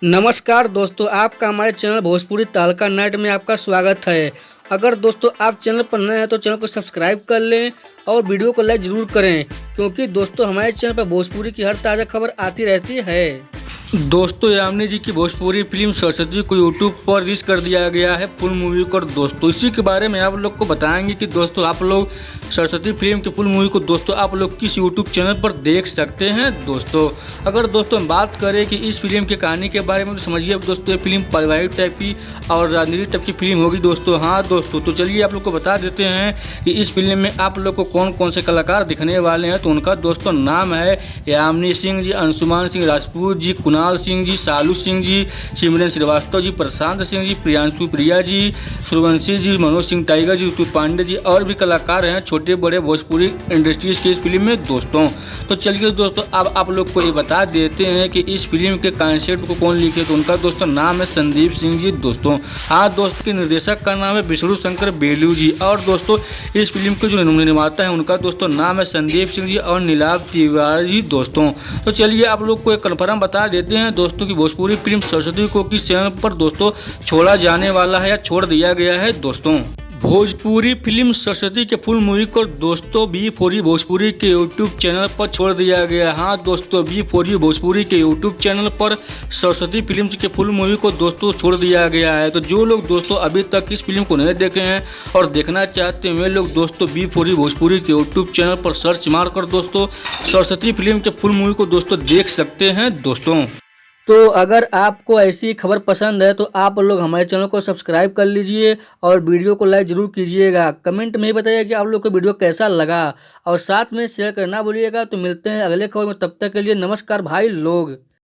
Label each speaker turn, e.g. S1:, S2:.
S1: नमस्कार दोस्तों, आपका हमारे चैनल भोजपुरी तहलका नाइट में आपका स्वागत है। अगर दोस्तों आप चैनल पर नए हैं तो चैनल को सब्सक्राइब कर लें और वीडियो को लाइक ज़रूर करें, क्योंकि दोस्तों हमारे चैनल पर भोजपुरी की हर ताज़ा खबर आती रहती है। दोस्तों यामिनी जी की भोजपुरी फिल्म सरस्वती को यूट्यूब पर रिलीज कर दिया गया है फुल मूवी को। दोस्तों इसी के बारे में आप लोग को बताएंगे कि दोस्तों आप लोग सरस्वती फिल्म की फुल मूवी को दोस्तों आप लोग किस यूट्यूब चैनल पर देख सकते हैं। दोस्तों अगर दोस्तों हम बात करें कि इस फिल्म की कहानी के बारे में तो समझिए दोस्तों ये फिल्म पारिवारिक टाइप की और राजनीतिक टाइप की फिल्म होगी दोस्तों। हाँ दोस्तों, तो चलिए आप लोग को बता देते हैं कि इस फिल्म में आप लोग को कौन कौन से कलाकार दिखने वाले हैं। तो उनका दोस्तों नाम है यामिनी सिंह जी, अंशुमान सिंह राजपूत जी, कुणाल सिंह जी, सालू सिंह जी, सिमरन श्रीवास्तव जी, प्रशांत सिंह जी, प्रियांशु प्रिया जी, सूर्यवंशी जी, मनोज सिंह टाइगर जी, ऋतु पांडे जी और भी कलाकार हैं छोटे बड़े भोजपुरी इंडस्ट्रीज के इस फिल्म में दोस्तों। तो चलिए दोस्तों अब आप लोग को ये बता देते हैं कि इस फिल्म के कॉन्सेप्ट को कौन लिखे। तो उनका दोस्तों नाम है संदीप सिंह जी दोस्तों। हाँ दोस्तों, के निर्देशक का नाम है विष्णु शंकर बेलू जी और दोस्तों इस फिल्म के जो निर्माता है उनका दोस्तों नाम है संदीप सिंह जी और नीलाभ तिवारी जी दोस्तों। तो चलिए आप लोग को एक कन्फर्म बता देते हैं दोस्तों की भोजपुरी फिल्म सरस्वती को किस चैनल पर दोस्तों छोड़ा जाने वाला है या छोड़ दिया गया है। दोस्तों भोजपुरी फिल्म सरस्वती के फुल मूवी को दोस्तों B4E भोजपुरी के यूट्यूब चैनल पर छोड़ दिया गया। हाँ दोस्तों, B4E भोजपुरी के यूट्यूब चैनल पर सरस्वती फिल्म के फुल मूवी को दोस्तों छोड़ दिया गया है। तो जो लोग दोस्तों अभी तक इस फिल्म को नहीं देखे हैं और देखना चाहते हैं वे लोग दोस्तों B4E भोजपुरी के यूट्यूब चैनल पर सर्च मार कर दोस्तों सरस्वती फिल्म के फुल मूवी को दोस्तों देख सकते हैं दोस्तों। तो अगर आपको ऐसी खबर पसंद है तो आप लोग हमारे चैनल को सब्सक्राइब कर लीजिए और वीडियो को लाइक ज़रूर कीजिएगा। कमेंट में ही बताइए कि आप लोग को वीडियो कैसा लगा और साथ में शेयर करना भूलिएगा। तो मिलते हैं अगले खबर में, तब तक के लिए नमस्कार भाई लोग।